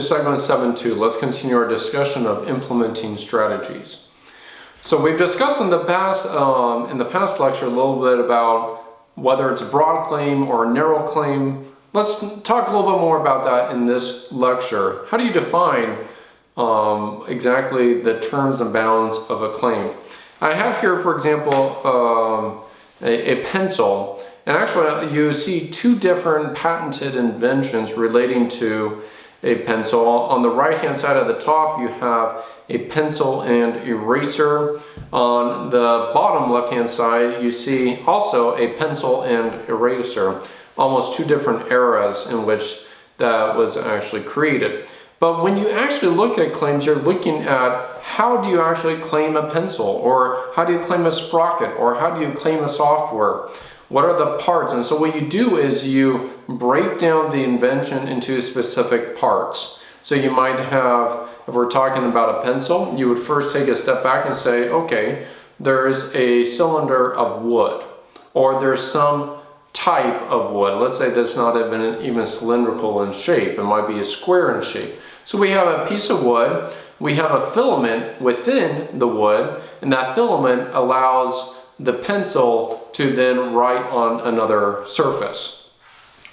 segment 7.2. Let's continue our discussion of implementing strategies. So we've discussed in the past lecture a little bit about whether it's a broad claim or a narrow claim. Let's talk a little bit more about that in this lecture. How do you define exactly the terms and bounds of a claim? I have here, for example, a pencil. And actually, you see two different patented inventions relating to a pencil. On the right-hand side of the top, you have a pencil and eraser. On the bottom left-hand side, you see also a pencil and eraser. Almost two different eras in which that was actually created. But when you actually look at claims, you're looking at how do you actually claim a pencil, or how do you claim a sprocket, or how do you claim a software? What are the parts? And so what you do is you break down the invention into specific parts. So you might have, if we're talking about a pencil, you would first take a step back and say, okay, there's a cylinder of wood, or there's some type of wood. Let's say that's not even cylindrical in shape. It might be a square in shape. So we have a piece of wood, we have a filament within the wood, and that filament allows the pencil to then write on another surface.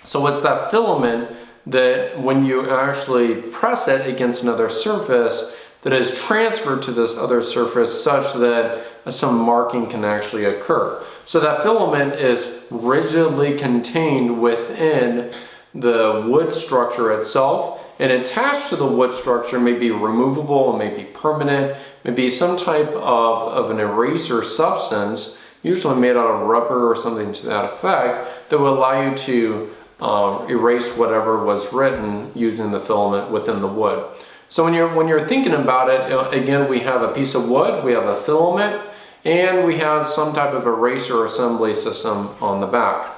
So it's that filament that when you actually press it against another surface that is transferred to this other surface such that some marking can actually occur. So that filament is rigidly contained within the wood structure itself, and attached to the wood structure may be removable, may be permanent, may be some type of an eraser substance, usually made out of rubber or something to that effect, that will allow you to erase whatever was written using the filament within the wood. So when you're thinking about it, again, we have a piece of wood, we have a filament, and we have some type of eraser assembly system on the back.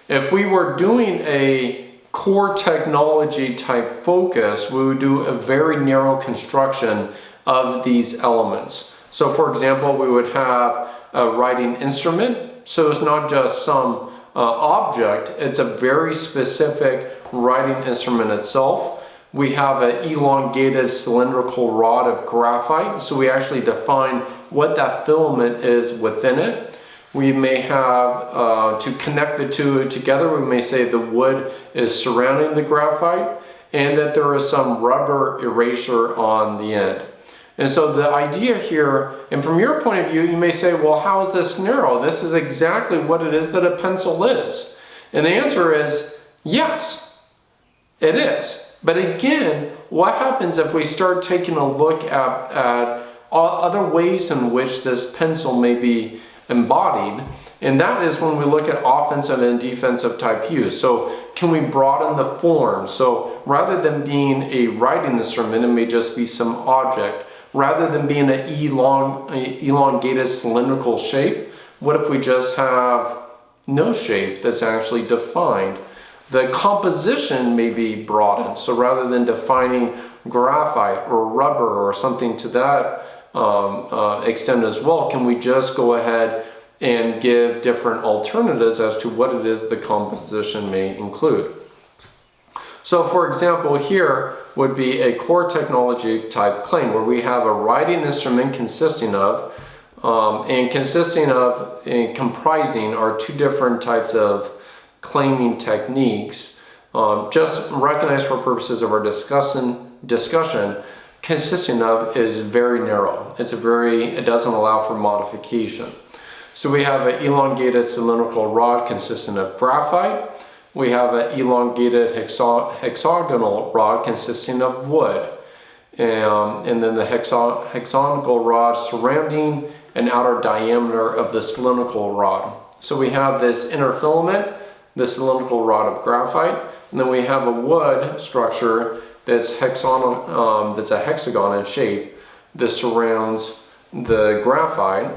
If we were doing a core technology type focus, we would do a very narrow construction of these elements. So for example, we would have a writing instrument. So it's not just some object, it's a very specific writing instrument itself. We have an elongated cylindrical rod of graphite. So we actually define what that filament is within it. We may have, to connect the two together, we may say the wood is surrounding the graphite and that there is some rubber erasure on the end. And so the idea here, and from your point of view, you may say, well, how is this narrow? This is exactly what it is that a pencil is. And the answer is yes, it is. But again, what happens if we start taking a look at other ways in which this pencil may be embodied? And that is when we look at offensive and defensive type use. So can we broaden the form? So rather than being a writing instrument, it may just be some object. Rather than being an elongated cylindrical shape, what if we just have no shape that's actually defined? The composition may be broadened. So rather than defining graphite or rubber or something to that extent as well, can we just go ahead and give different alternatives as to what it is the composition may include? So for example, here would be a core technology type claim where we have a writing instrument consisting of and comprising are two different types of claiming techniques. Just recognized for purposes of our discussion, consisting of is very narrow. It doesn't allow for modification. So we have an elongated cylindrical rod consisting of graphite. We have an elongated hexagonal rod consisting of wood. And then the hexagonal rod surrounding an outer diameter of the cylindrical rod. So we have this inner filament, the cylindrical rod of graphite, and then we have a wood structure that's a hexagon in shape that surrounds the graphite.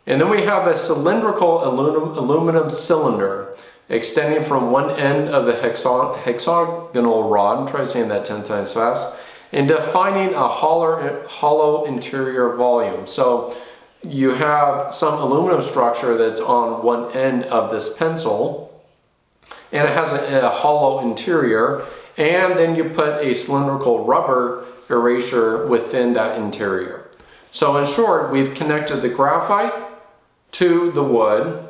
And then we have a cylindrical aluminum cylinder extending from one end of the hexagonal rod, try saying that 10 times fast, and defining a hollow interior volume. So you have some aluminum structure that's on one end of this pencil, and it has a hollow interior, and then you put a cylindrical rubber erasure within that interior. So in short, we've connected the graphite to the wood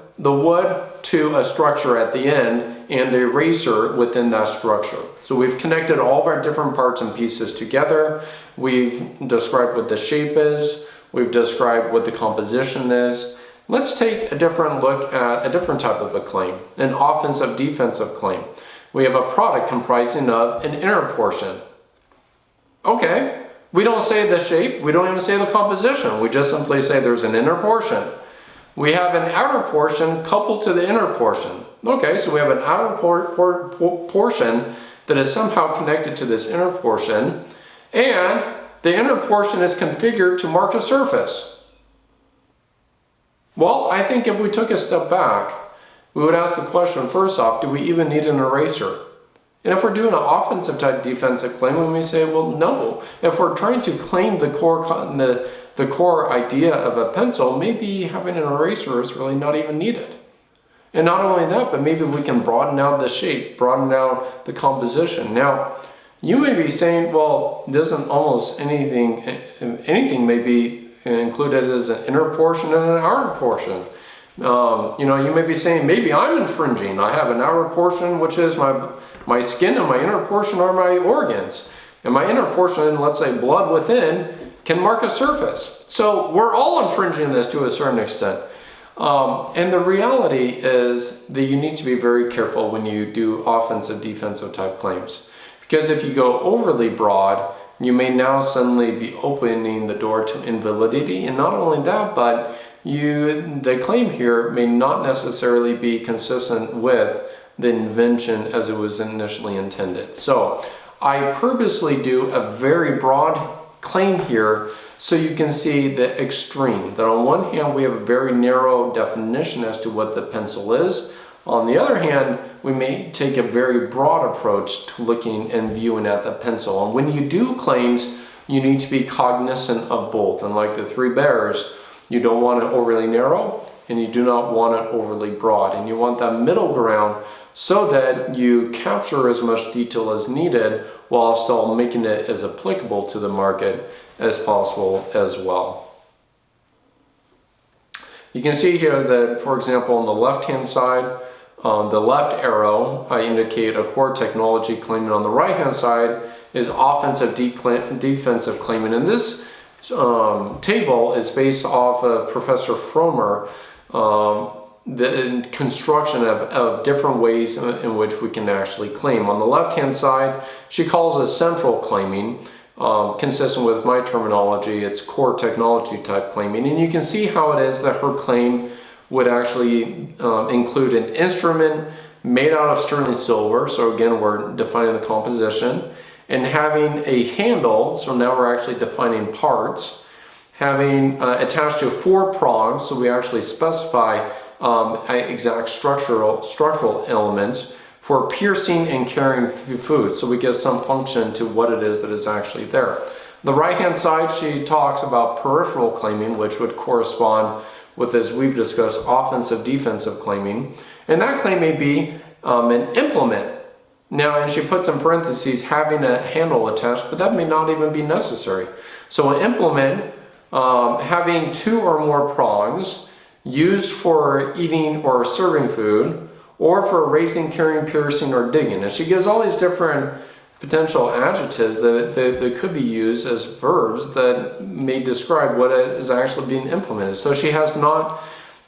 to a structure at the end, and the eraser within that structure. So we've connected all of our different parts and pieces together. We've described what the shape is. We've described what the composition is. Let's take a different look at a different type of a claim, an offensive defensive claim. We have a product comprising of an inner portion. Okay, we don't say the shape, we don't even say the composition, we just simply say there's an inner portion. We have an outer portion coupled to the inner portion. Okay, so we have an outer portion that is somehow connected to this inner portion, and the inner portion is configured to mark a surface. Well, I think if we took a step back, we would ask the question, first off, do we even need an eraser? And if we're doing an offensive type defensive claim, we may say, well, no. If we're trying to claim the core idea of a pencil, maybe having an eraser is really not even needed. And not only that, but maybe we can broaden out the shape, broaden out the composition. Now, you may be saying, well, doesn't almost anything may be included as an inner portion and an outer portion. You may be saying, maybe I'm infringing. I have an outer portion, which is my skin, and my inner portion are my organs. And my inner portion, let's say blood within, can mark a surface. So we're all infringing this to a certain extent. And the reality is that you need to be very careful when you do offensive, defensive type claims. Because if you go overly broad, you may now suddenly be opening the door to invalidity. And not only that, but the claim here may not necessarily be consistent with the invention as it was initially intended. So I purposely do a very broad claim here so you can see the extreme, that on one hand we have a very narrow definition as to what the pencil is. On the other hand, we may take a very broad approach to looking and viewing at the pencil. And when you do claims, you need to be cognizant of both. And like the three bears, you don't want it overly narrow and you do not want it overly broad. And you want that middle ground so that you capture as much detail as needed while still making it as applicable to the market as possible as well. You can see here that, for example, on the left-hand side, the left arrow, I indicate a core technology claim, and on the right-hand side is offensive defensive claiming. And this table is based off of Professor Frommer, the construction of different ways in which we can actually claim. On the left-hand side, she calls it central claiming. Consistent with my terminology, it's core technology type claiming. And you can see how it is that her claim would actually include an instrument made out of sterling silver. So again, we're defining the composition. And having a handle, so now we're actually defining parts. Having attached to 4 prongs, so we actually specify exact structural elements for piercing and carrying food. So we give some function to what it is that is actually there. The right-hand side, she talks about peripheral claiming, which would correspond with, as we've discussed, offensive, defensive claiming. And that claim may be an implement. Now, and she puts in parentheses having a handle attached, but that may not even be necessary. So an implement having 2 or more prongs used for eating or serving food, or for raising, carrying, piercing, or digging. And she gives all these different potential adjectives that could be used as verbs that may describe what is actually being implemented. So she has not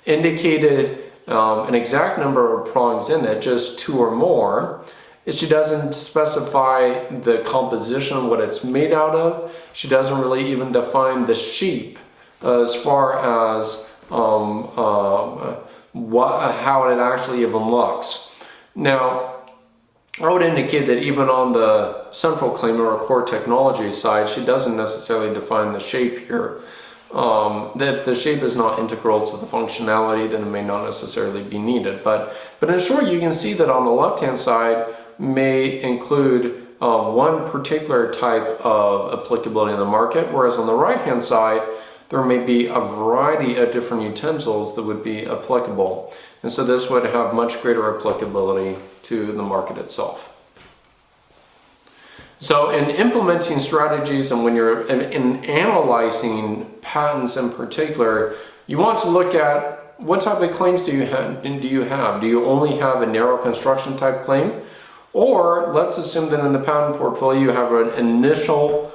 indicated an exact number of prongs in it, just 2 or more. She doesn't specify the composition, what it's made out of. She doesn't really even define the shape as far as how it actually even looks. Now, I would indicate that even on the central claim or core technology side, she doesn't necessarily define the shape here. If the shape is not integral to the functionality, then it may not necessarily be needed. But in short, you can see that on the left-hand side may include one particular type of applicability in the market, whereas on the right-hand side, there may be a variety of different utensils that would be applicable. And so this would have much greater applicability to the market itself. So in implementing strategies and when you're in analyzing patents in particular, you want to look at what type of claims do you have? Do you only have a narrow construction type claim? Or let's assume that in the patent portfolio you have an initial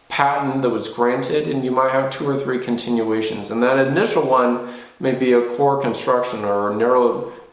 patent that was granted and you might have 2 or 3 continuations. And that initial one may be a core construction or a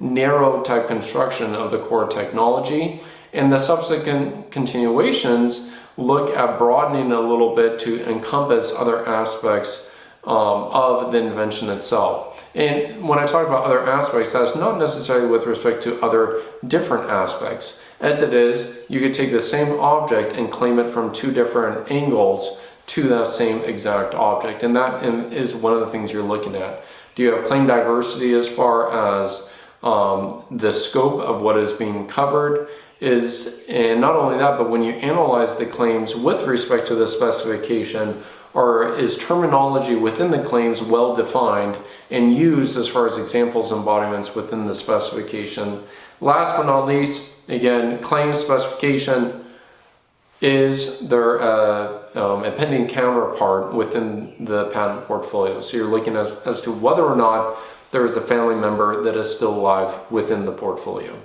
narrow type construction of the core technology. And the subsequent continuations look at broadening a little bit to encompass other aspects of the invention itself. And when I talk about other aspects, that's not necessarily with respect to other different aspects. As it is, you could take the same object and claim it from 2 different angles to that same exact object. And that is one of the things you're looking at. Do you have claim diversity as far as the scope of what is being covered? And not only that, but when you analyze the claims with respect to the specification, or is terminology within the claims well defined and used as far as examples embodiments within the specification? Last but not least, again, claim specification is their a pending counterpart within the patent portfolio. So you're looking as to whether or not there is a family member that is still alive within the portfolio.